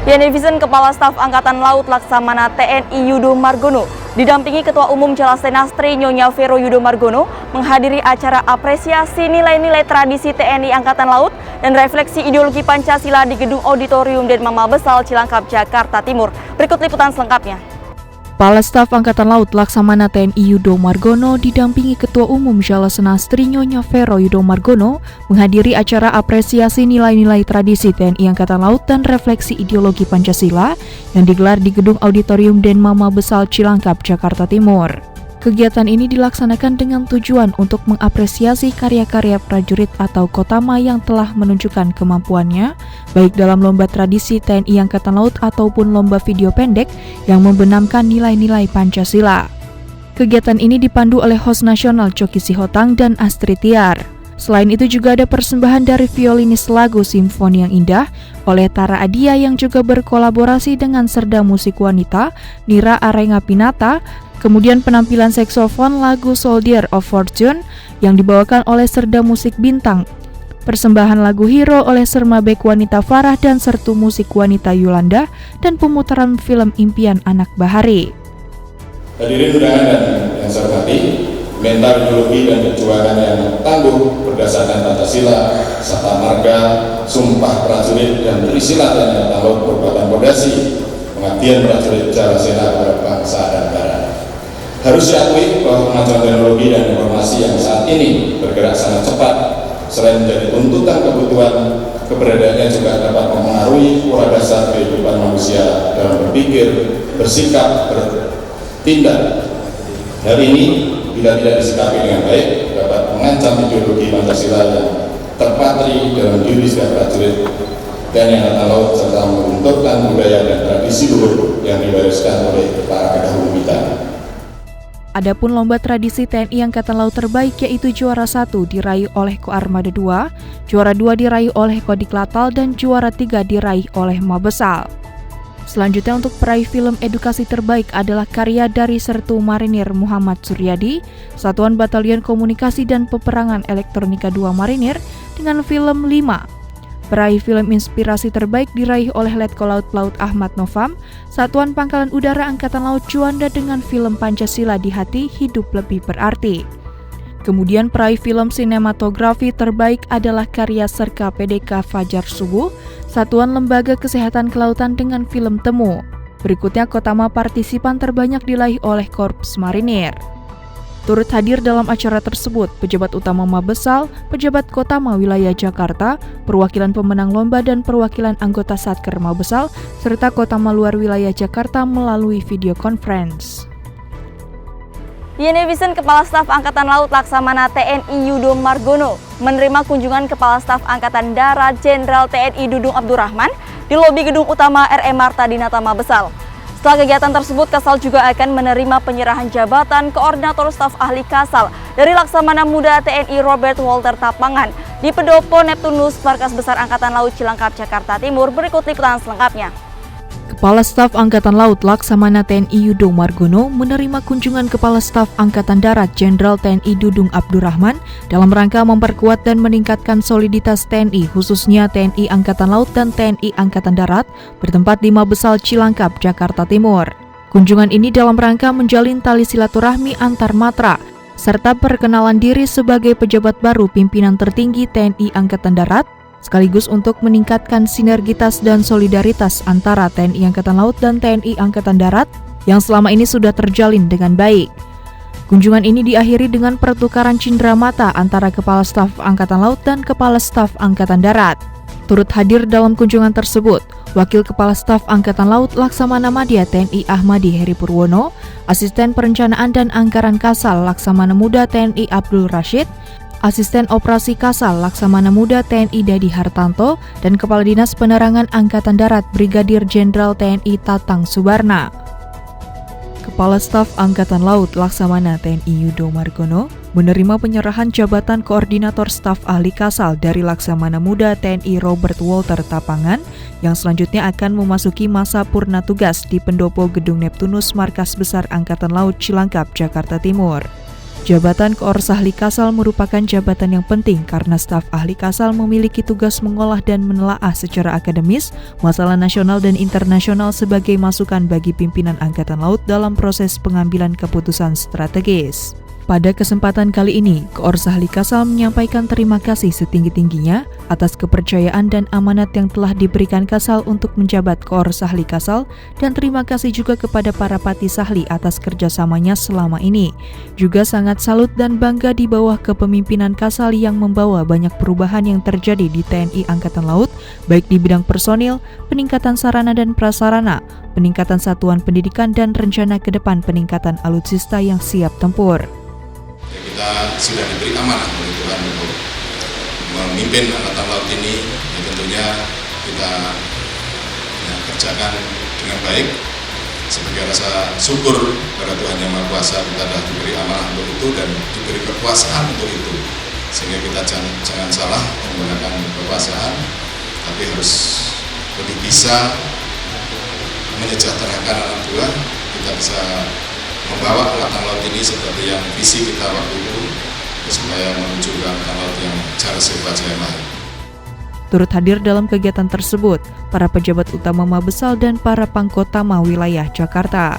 Yani Vision Kepala Staf Angkatan Laut Laksamana TNI Yudo Margono didampingi Ketua Umum Jalasenastri Nyonya Vero Yudo Margono menghadiri acara apresiasi nilai-nilai tradisi TNI Angkatan Laut dan refleksi ideologi Pancasila di Gedung Auditorium Den Mama Besal Cilangkap, Jakarta Timur. Berikut liputan selengkapnya. Kepala Staf Angkatan Laut Laksamana TNI Yudo Margono didampingi Ketua Umum Jalasenastri Nyonya Vero Yudo Margono menghadiri acara apresiasi nilai-nilai tradisi TNI Angkatan Laut dan refleksi ideologi Pancasila yang digelar di Gedung Auditorium Den Mama Besal Cilangkap, Jakarta Timur. Kegiatan ini dilaksanakan dengan tujuan untuk mengapresiasi karya-karya prajurit atau Kotama yang telah menunjukkan kemampuannya, baik dalam lomba tradisi TNI Angkatan Laut ataupun lomba video pendek yang membenamkan nilai-nilai Pancasila. Kegiatan ini dipandu oleh host nasional Coki Sihotang dan Astrid Tiar. Selain itu juga ada persembahan dari violinis lagu Simfoni yang Indah oleh Tara Adia yang juga berkolaborasi dengan Serda Musik Wanita Nira Arenga Pinata, kemudian penampilan saksofon lagu Soldier of Fortune yang dibawakan oleh Serda Musik Bintang, persembahan lagu Hero oleh Sermabek Wanita Farah dan Sertu Musik Wanita Yulanda, dan pemutaran film Impian Anak Bahari. Hadirin undangan dan yang saya hormati, mental ideologi dan perjuangan yang tangguh berdasarkan Pancasila, Sabta Marga, Sumpah Prajurit dan Trisila TNI Angkatan Laut merupakan fondasi pengabdian prajurit Jalasena kepada bangsa dan negara. Harus diakui bahwa kemajuan teknologi dan informasi yang saat ini bergerak sangat cepat, selain menjadi tuntutan kebutuhan, keberadaannya juga dapat mempengaruhi pola dasar kehidupan manusia dalam berpikir, bersikap, bertindak. Hal ini bila tidak disikapi dengan baik dapat mengancam ideologi Pancasila yang terpatri dalam diri setiap prajurit TNI Angkatan Laut serta meruntuhkan budaya dan tradisi luhur yang diwariskan oleh para pendahulu kita. Adapun lomba tradisi TNI Angkatan Laut terbaik yaitu juara 1 diraih oleh Koarmada 2, juara 2 diraih oleh Kodik Latal, dan juara 3 diraih oleh Mabesal. Selanjutnya untuk peraih film edukasi terbaik adalah karya dari Sertu Marinir Muhammad Suryadi, Satuan Batalion Komunikasi dan Peperangan Elektronika 2 Marinir dengan film 5. Peraih film inspirasi terbaik diraih oleh Letkol Laut Pelaut Ahmad Novam, Satuan Pangkalan Udara Angkatan Laut Juanda dengan film Pancasila di Hati Hidup Lebih Berarti. Kemudian peraih film sinematografi terbaik adalah karya Serka PDK Fajar Subuh, Satuan Lembaga Kesehatan Kelautan dengan film Temu. Berikutnya Kotama partisipan terbanyak diraih oleh Korps Marinir. Turut hadir dalam acara tersebut pejabat utama Mabesal, pejabat Kotama wilayah Jakarta, perwakilan pemenang lomba dan perwakilan anggota Satker Mabesal, serta Kotama luar wilayah Jakarta melalui video conference. Yani Vision Kepala Staf Angkatan Laut Laksamana TNI Yudo Margono menerima kunjungan Kepala Staf Angkatan Darat Jenderal TNI Dudung Abdurrahman di lobi gedung utama RE Marta Dinata Mabesal. Setelah kegiatan tersebut, Kasal juga akan menerima penyerahan jabatan Koordinator Staf Ahli Kasal dari Laksamana Muda TNI Robert Walter Tapangan di Pendopo Neptunus Markas Besar Angkatan Laut Cilangkap, Jakarta Timur. Berikut liputan selengkapnya. Kepala Staf Angkatan Laut Laksamana TNI Yudo Margono menerima kunjungan Kepala Staf Angkatan Darat Jenderal TNI Dudung Abdurrahman dalam rangka memperkuat dan meningkatkan soliditas TNI, khususnya TNI Angkatan Laut dan TNI Angkatan Darat bertempat di Mabesal Cilangkap, Jakarta Timur. Kunjungan ini dalam rangka menjalin tali silaturahmi antar matra serta perkenalan diri sebagai pejabat baru pimpinan tertinggi TNI Angkatan Darat, sekaligus untuk meningkatkan sinergitas dan solidaritas antara TNI Angkatan Laut dan TNI Angkatan Darat yang selama ini sudah terjalin dengan baik. Kunjungan ini diakhiri dengan pertukaran cindera mata antara Kepala Staf Angkatan Laut dan Kepala Staf Angkatan Darat. Turut hadir dalam kunjungan tersebut, Wakil Kepala Staf Angkatan Laut Laksamana Madya TNI Ahmadi Heri Purwono, Asisten Perencanaan dan Anggaran Kasal Laksamana Muda TNI Abdul Rashid, Asisten Operasi Kasal Laksamana Muda TNI Dadi Hartanto, dan Kepala Dinas Penerangan Angkatan Darat Brigadir Jenderal TNI Tatang Subarna. Kepala Staf Angkatan Laut Laksamana TNI Yudo Margono menerima penyerahan jabatan Koordinator Staf Ahli Kasal dari Laksamana Muda TNI Robert Walter Tapangan yang selanjutnya akan memasuki masa purna tugas di Pendopo Gedung Neptunus Markas Besar Angkatan Laut Cilangkap, Jakarta Timur. Jabatan Koors Ahli Kasal merupakan jabatan yang penting karena staf ahli Kasal memiliki tugas mengolah dan menelaah secara akademis masalah nasional dan internasional sebagai masukan bagi pimpinan Angkatan Laut dalam proses pengambilan keputusan strategis. Pada kesempatan kali ini, Koors Ahli Kasal menyampaikan terima kasih setinggi-tingginya atas kepercayaan dan amanat yang telah diberikan Kasal untuk menjabat Koors Ahli Kasal, dan terima kasih juga kepada para Pati Sahli atas kerjasamanya selama ini. Juga sangat salut dan bangga di bawah kepemimpinan Kasal yang membawa banyak perubahan yang terjadi di TNI Angkatan Laut, baik di bidang personil, peningkatan sarana dan prasarana, peningkatan satuan pendidikan, dan rencana ke depan peningkatan alutsista yang siap tempur. Kita sudah diberi amanah oleh Tuhan untuk memimpin Angkatan Laut ini, ya tentunya kita kerjakan dengan baik sebagai rasa syukur pada Tuhan Yang Maha Kuasa. Kita sudah diberi amanah untuk itu dan diberi kekuasaan untuk itu, sehingga kita jangan salah menggunakan kekuasaan, tapi harus lebih bisa menyejahterakan anak buah. Kita bisa membawa Angkatan Laut ini seperti yang visi kita waktu itu, supaya menuju ke Angkatan Laut yang jaya Jaya Mahir. Turut hadir dalam kegiatan tersebut para pejabat utama Mabesal dan para pangkotama wilayah Jakarta.